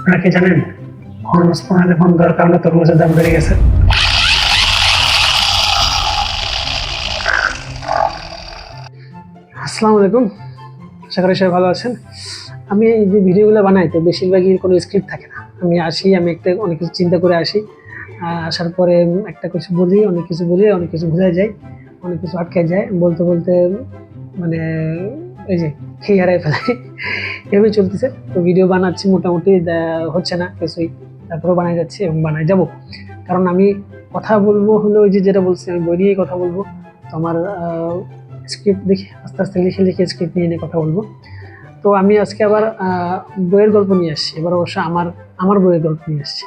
আপনারা কি জানেন হরমুজ প্রণালী বন্ধ হওয়ার কারণে তরমুজের দাম বেড়ে গেছে? আসসালামু আলাইকুম, আশা করি সবাই ভালো আছেন। আমি এই যে ভিডিওগুলো বানাই তো বেশিরভাগই কোনো স্ক্রিপ্ট থাকে না। আমি একটা অনেক কিছু চিন্তা করে আসি। আসার পরে একটা কিছু বলি, অনেক কিছু ভুলে যাই, অনেক কিছু আটকে যায়। বলতে বলতে মানে এই যে খেয়ে হারাই ফেলাই, এভাবে চলতেছে। তো ভিডিও বানাচ্ছি, মোটামুটি হচ্ছে না কিছুই, তারপরেও বানাই যাচ্ছি এবং বানাই যাব। কারণ আমি কথা বলবো হলো ওই যে যেটা বলছি, আমি বই নিয়েই কথা বলবো। তো আমার স্ক্রিপ্ট দেখে আস্তে আস্তে লিখে লিখে স্ক্রিপ্ট নিয়ে কথা বলবো। তো আমি আজকে আবার বইয়ের গল্প নিয়ে আসছি। এবার অবশ্য আমার আমার বইয়ের গল্প নিয়ে আসছি।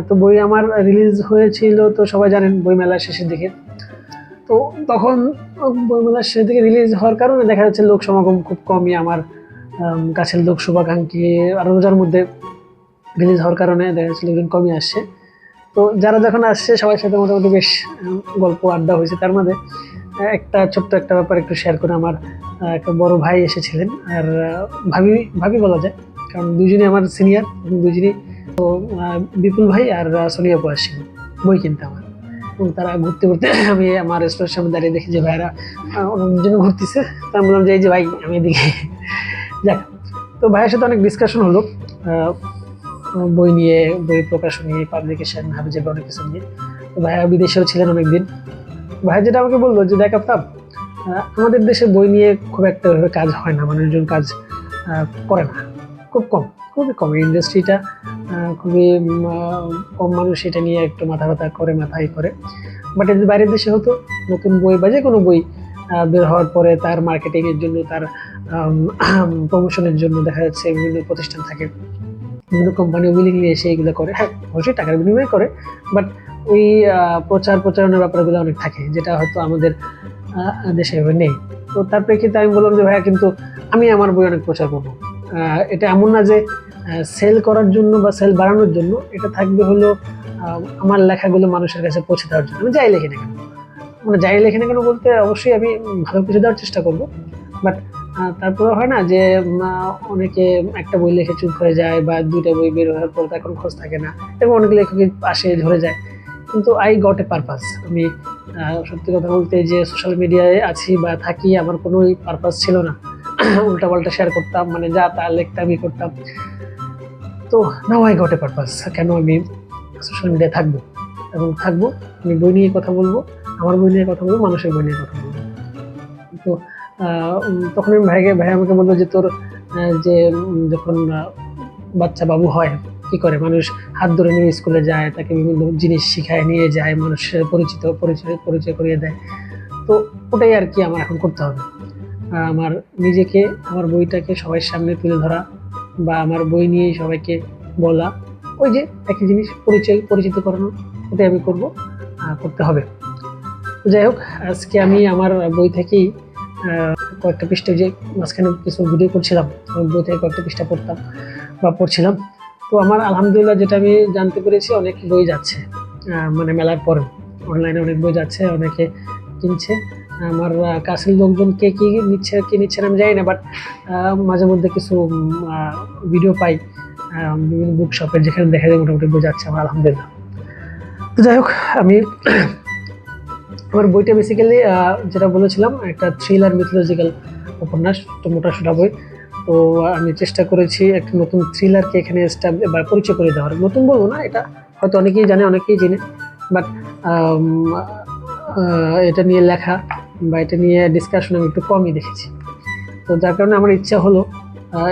তো বই আমার রিলিজ হয়েছিল, তো সবাই জানেন, বইমেলার শেষের দিকে। তো তখন বইমেলার শেষের দিকে রিলিজ হওয়ার কারণে দেখা যাচ্ছে লোক সমাগম খুব কমই। আমার কাছের লোক শুভাকাঙ্ক্ষী আরো রোজার মধ্যে রিলিজ হওয়ার কারণে দেখা যাচ্ছে লোকজন কমই আসছে। তো যারা যখন আসছে সবার সাথে মোটামুটি বেশ গল্প আড্ডা হয়েছে। তার মধ্যে একটা ছোট্ট একটা ব্যাপার একটু শেয়ার করে। আমার একটা বড় ভাই এসেছিলেন, আর ভাবি ভাবি বলা যায়, কারণ দুজনই আমার সিনিয়র, দুজনই। তো বিপুল ভাই আর সোনিয়া আপু আসছিল বই কিনতে আমার। এবং তারা ঘুরতে ঘুরতে আমি আমার স্টোরের সামনে দাঁড়িয়ে দেখি যে ভাইরা অন্যদের জন্য ঘুরতেছে। তো আমি বললাম যে এই যে ভাই, আমি এদিকে। যাক, তো ভাইয়ের সাথে অনেক ডিসকাশন হলো বই নিয়ে, বই প্রকাশন নিয়ে, পাবলিকেশন, হাবিজাবি অনেক কিছু নিয়ে। তো ভাইয়া বিদেশেও ছিলেন অনেকদিন। ভাই যেটা আমাকে বললো যে দেখ আফতাব, আমাদের দেশে বই নিয়ে খুব একটা ভাবে কাজ হয় না, মানুষজন কাজ করে না, খুব কম, খুবই কম। ইন্ডাস্ট্রিটা খুবই কম মানুষ এটা নিয়ে একটু মাথা ব্যথা করে, মাথায় করে। বাট যদি বাইরের দেশে হতো, নতুন বই বা যে কোনো বই বের হওয়ার পরে তার মার্কেটিংয়ের জন্য, তার প্রমোশনের জন্য দেখা যাচ্ছে বিভিন্ন প্রতিষ্ঠান থাকে, বিভিন্ন কোম্পানি উইলিংলি এসে এগুলো করে। হ্যাঁ, অবশ্যই টাকার বিনিময়ে করে, বাট ওই প্রচারণার ব্যাপারগুলো অনেক থাকে, যেটা হয়তো আমাদের দেশে এভাবে নেই। তো তার প্রেক্ষিতে আমি বললাম যে ভাইয়া, কিন্তু আমি আমার বই অনেক প্রচার করবো। এটা এমন না যে সেল করার জন্য বা সেল বাড়ানোর জন্য, এটা থাকবে হলো আমার লেখাগুলো মানুষের কাছে পৌঁছে দেওয়ার জন্য। আমি যাই লিখি না কেন, মানে যাই লিখি না কেন বলতে অবশ্যই আমি ভালো কিছু দেওয়ার চেষ্টা করবো। বাট তারপরে হয় না যে অনেকে একটা বই লিখে চুপ হয়ে যায়, বা দুইটা বই বের হওয়ার পর তখন খোঁজ থাকে না, এবং অনেক লেখকই আসে ঝরে যায়। কিন্তু আই গট এ পারপাস। আমি সত্যি কথা বলতে যে সোশ্যাল মিডিয়ায় আছি বা থাকি, আমার কোনোই পারপাস ছিল না। উল্টাপাল্টা শেয়ার করতাম, মানে যা তা লিখতাম, করতাম। তো now I got a purpose. কেন আমি সোশ্যাল মিডিয়ায় থাকবো এবং থাকবো, আমি বই নিয়ে কথা বলবো, আমার বই নিয়ে কথা বলবো, মানুষের বই নিয়ে কথা বলবো। তো তখন আমি ভাই আমাকে বললো যে তোর যে যখন বাচ্চা বাবু হয়, কি করে মানুষ হাত ধরে নিয়ে স্কুলে যায়, তাকে বিভিন্ন জিনিস শিখায় নিয়ে যায়, মানুষের পরিচয় করিয়ে দেয়। তো ওটাই আর কি আমার এখন করতে হবে। আমার নিজেকে, আমার বইটাকে সবার সামনে তুলে ধরা, বা আমার বই নিয়ে সবাইকে বলা, ওই যে একই জিনিস, পরিচিত করানো, ওটাই আমি করব, করতে হবে। যাই হোক, আজকে আমি আমার বই থেকেই কয়েকটা পৃষ্ঠা, যে মাঝখানে কিছু ভিডিও করছিলাম, বই থেকে কয়েকটা পৃষ্ঠা পড়তাম বা পড়ছিলাম। তো আমার আলহামদুলিল্লাহ যেটা আমি জানতে পেরেছি, অনেক বই যাচ্ছে, মানে মেলার পর অনলাইনে অনেক বই যাচ্ছে, অনেকে কিনছে। আমার কাছের লোকজন কে কি নিচ্ছে আমি জানি না, বাট মাঝে মধ্যে কিছু ভিডিও পাই বিভিন্ন বুক শপের, যেখানে দেখা যায় মোটামুটি বই যাচ্ছে আমার, আলহামদুলিল্লাহ। তো যাই হোক, আমি আমার বইটা বেসিক্যালি যেটা বলেছিলাম, একটা থ্রিলার মিথোলজিক্যাল উপন্যাস, তো মোটাসোটা বই। তো আমি চেষ্টা করেছি একটা নতুন থ্রিলারকে এখানে বা পরিচয় করে দেওয়ার। নতুন বলবো না, এটা হয়তো অনেকেই জানে, অনেকেই জেনে, বাট এটা নিয়ে লেখা বা এটা নিয়ে ডিসকাশন আমি একটু কমই দেখেছি। তো যার কারণে আমার ইচ্ছা হলো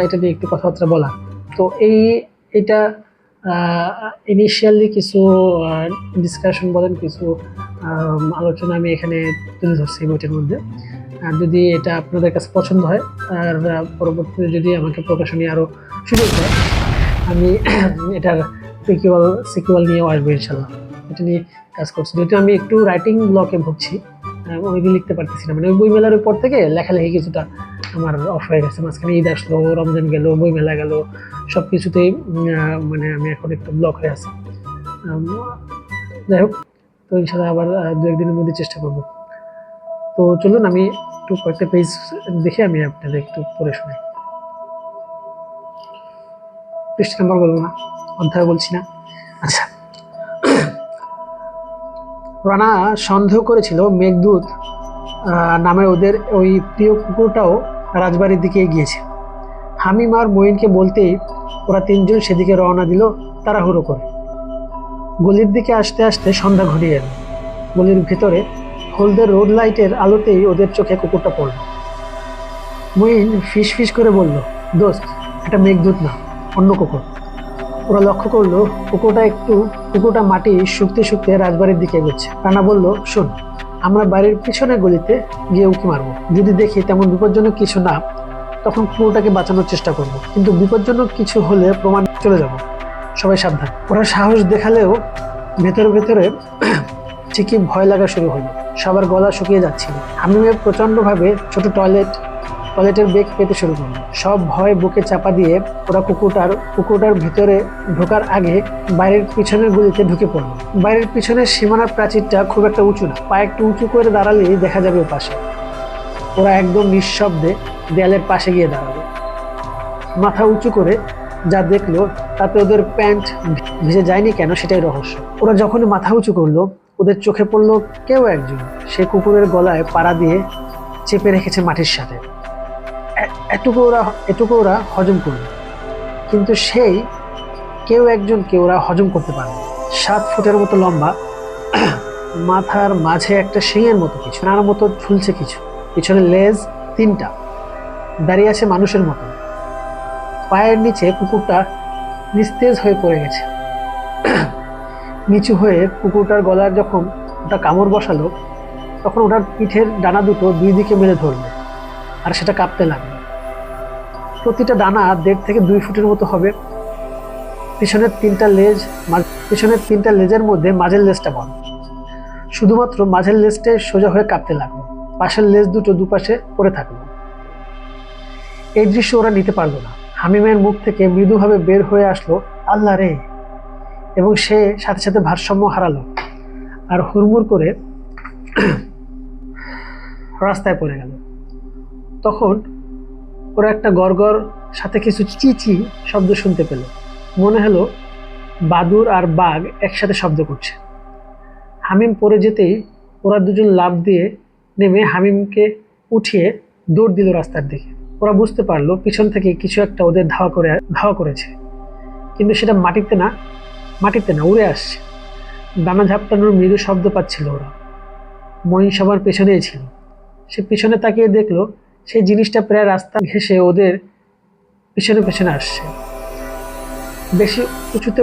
এটা নিয়ে একটু কথাবার্তা বলা। তো এটা ইনিশিয়ালি কিছু ডিসকাশন বলেন, কিছু আলোচনা আমি এখানে তুলে ধরছি বইটার মধ্যে। আর যদি এটা আপনাদের কাছে পছন্দ হয়, আর পরবর্তীতে যদি আমাকে প্রকাশনী আরও সুযোগ দেয়, আমি এটার সিকুয়াল নিয়েও আসবো ইনশাল্লাহ। এটা নিয়ে কাজ করছি, যেহেতু আমি একটু রাইটিং ব্লকে ভুগছি, অনেকদিন লিখতে পারতেছি না। মানে ওই বই মেলার পর থেকে লেখালেখি কিছুটা আমার অফ হয়ে গেছে। মাঝখানে ঈদ আসলো, রমজান গেল, বই মেলা গেল, সব কিছুতেই মানে আমি এখন একটু ব্লক হয়ে আছি। যাই হোক, তো ইনশাল্লাহ আবার দু একদিনের মধ্যে চেষ্টা করব। তো চলুন আমি একটু কয়েকটা পেজ দেখে আমি আপনাদের একটু পড়ে শোনাই। পৃষ্ঠা নাম্বার বলবো না, অধ্যায় বলছি না। আচ্ছা, রানা সন্দেহ করেছিল মেঘদূত নামে ওদের ওই প্রিয় কুকুরটাও রাজবাড়ির দিকে গিয়েছে। হামিম আর মঈনকে বলতেই ওরা তিনজন সেদিকে রওনা দিল তাড়াহুড়ো করে। গলির দিকে আসতে আসতে সন্ধ্যা ঘনিয়ে এল। গলির ভেতরে হলদে রোড লাইটের আলোতেই ওদের চোখে কুকুরটা পড়ল। মঈন ফিস ফিস করে বলল, দোস্ত, এটা মেঘদূত না, অন্য কুকুর। ওরা লক্ষ্য করলো কুকুরটা মাটি শুকতে শুকতে রাজবাড়ির দিকে এগোচ্ছে। রানা বলল, শোন, আমরা বাড়ির পিছনে গলিতে গিয়ে উঁকি মারবো। যদি দেখি তেমন বিপজ্জনক কিছু না, তখন কুকুরটাকে বাঁচানোর চেষ্টা করব, কিন্তু বিপজ্জনক কিছু হলে প্রমাণ চলে যাব। সবাই সাবধান। ওরা সাহস দেখালেও ভেতরে ভেতরে ঠিকই ভয় লাগা শুরু হলো। সবার গলা শুকিয়ে যাচ্ছিল। হামিমে প্রচণ্ডভাবে ছোট টয়লেটের বেগ পেতে শুরু করলো। সব ভয় বুকে চাপা দিয়ে ওরা কুকুরটার ভিতরে ঢোকার আগে বাইরের পিছনের গলিতে ঢুকে পড়লো। বাইরের পিছনের সীমানার প্রাচীরটা খুব একটা উঁচু না, পা একটু উঁচু করে দাঁড়ালেই দেখা যাবে ওপাশে। ওরা একদম নিঃশব্দে দেয়ালের পাশে গিয়ে দাঁড়ালো। মাথা উঁচু করে যা দেখলো তাতে ওদের প্যান্ট ভিজে যায়নি কেন সেটাই রহস্য। ওরা যখনই মাথা উঁচু করলো, ওদের চোখে পড়লো কেউ একজন সে কুকুরের গলায় পাড়া দিয়ে চেপে রেখেছে মাটির সাথে। এটুকু ওরা হজম করলো, কিন্তু সেই কেউ একজনকে ওরা হজম করতে পারলো। 7 ফুটের মতো লম্বা, মাথার মাঝে একটা শিঙের মতো কিছু, নানার মতো ঝুলছে কিছু, পিছনে লেজ 3টা, দাঁড়িয়ে আছে মানুষের মতো। পায়ের নিচে কুকুরটা নিস্তেজ হয়ে পড়ে গেছে। নিচু হয়ে কুকুরটার গলার যখন ওটা কামড় বসালো, তখন ওটার পিঠের ডানা দুটো 2 দিকে মেলে ধরলো, আর সেটা কাঁপতে লাগলো। প্রতিটা ডানা 1.5 থেকে 2 ফুটের মতো হবে। পিছনের 3টা লেজের মধ্যে মাঝের লেজটা বন্ধ। শুধুমাত্র মাঝের লেজটাই সোজা হয়ে কাঁপতে লাগলো। পাশের লেজ দুটো দুপাশে পড়ে থাকলো। এই দৃশ্য ওরা নিতে পারলো না। হামিমের মুখ থেকে মৃদুভাবে বের হয়ে আসলো, আল্লাহ রে, এবং সে সাথে সাথে ভারসাম্য হারালো আর হুড়মুড় করে রাস্তায় পড়ে গেল। তখন ওরা একটা গড়গড় সাথে কিছু চিচি শব্দ শুনতে পেল। মনে হলো বাদুর আর বাঘ একসাথে শব্দ করছে। হামিম পড়ে যেতেই ওরা দুজন লাফ দিয়ে নেমে হামিমকে উঠিয়ে দৌড় দিল রাস্তার দিকে। ওরা বুঝতে পারলো পিছন থেকে কিছু একটা ওদের ধাওয়া করেছে, কিন্তু সেটা মাটিতে না উড়ে আসছে। ডানা ঝাপটানোর মৃদু শব্দ পাচ্ছিল ওরা। মঈন সবার পেছনেই ছিল। সে পিছনে তাকিয়ে দেখলো সেই জিনিসটা প্রায় রাস্তা ঘেঁষে ওদের পিছনে পিছনে আসছে। বেশি উঁচুতে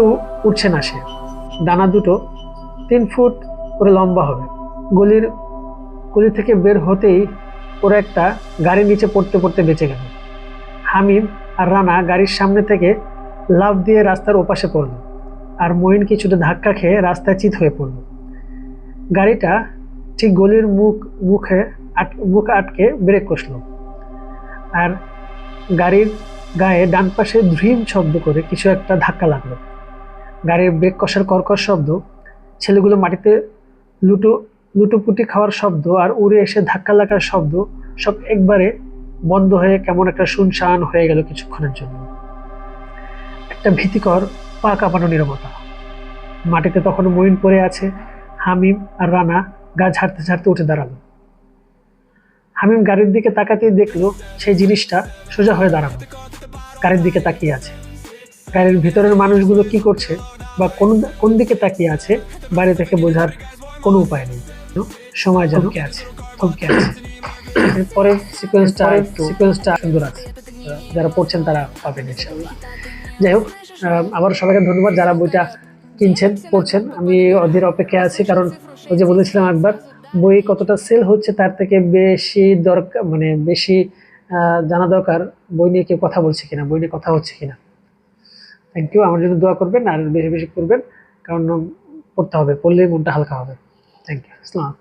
উঠছে না সে। ডানা দুটো 3 ফুট করে লম্বা হবে। গলি থেকে বের হতেই ওরা একটা গাড়ির নিচে পড়তে পড়তে বেঁচে গেল। হামিম আর রানা গাড়ির সামনে থেকে লাফ দিয়ে রাস্তার ওপাশে পড়ল, আর মঈন কিছুটা ধাক্কা খেয়ে রাস্তায় চিৎ হয়ে পড়ল। গাড়িটা ঠিক গলির মুখ আটকে ব্রেক কষল, আর গাড়ির গায়ে ডান পাশে ধ্রিম শব্দ করে কিছু একটা ধাক্কা লাগলো। গাড়ির ব্রেক কষার কর্কশ শব্দ, ছেলেগুলো মাটিতে লুটোপুটি খাওয়ার শব্দ আর উড়ে এসে ধাক্কা লাগার শব্দ সব একবারে বন্ধ হয়ে কেমন একটা শুনশান হয়ে গেল কিছুক্ষণের জন্য। একটা ভীতিকর পা কাঁপানো নীরবতা। মাটিতে তখন মঈন পড়ে আছে। হামিম আর রানা গা ঝাড়তে ঝাড়তে উঠে দাঁড়ালো। হামিম গাড়ির দিকে তাকাতেই দেখলো সেই জিনিসটা সোজা হয়ে দাঁড়ানো, গাড়ির দিকে তাকিয়ে আছে। গাড়ির ভিতরের মানুষগুলো কি করছে বা কোন দিকে তাকিয়ে আছে বাইরে থেকে বোঝার কোনো উপায় নেই। সময় থমকে আছে। পরের সিকোয়েন্সটা সুন্দর আছে, যারা পড়ছেন তারা পাবেন ইনশাআল্লাহ। যাই হোক, আবার সবাইকে ধন্যবাদ যারা বইটা কিনছেন, পড়ছেন। আমি ওদের অপেক্ষায় আছি, কারণ ওই যে বলেছিলাম একবার, বই কতটা সেল হচ্ছে তার থেকে বেশি দরকার, মানে বেশি জানা দরকার বই নিয়ে কেউ কথা বলছে কিনা, বই নিয়ে কথা হচ্ছে কিনা। Thank you. আমার জন্য দোয়া করবেন আর বেশি বেশি করবেন, কারণ পড়তে হবে, পড়লেই মনটা হালকা হবে। Thank you. আসসালাম।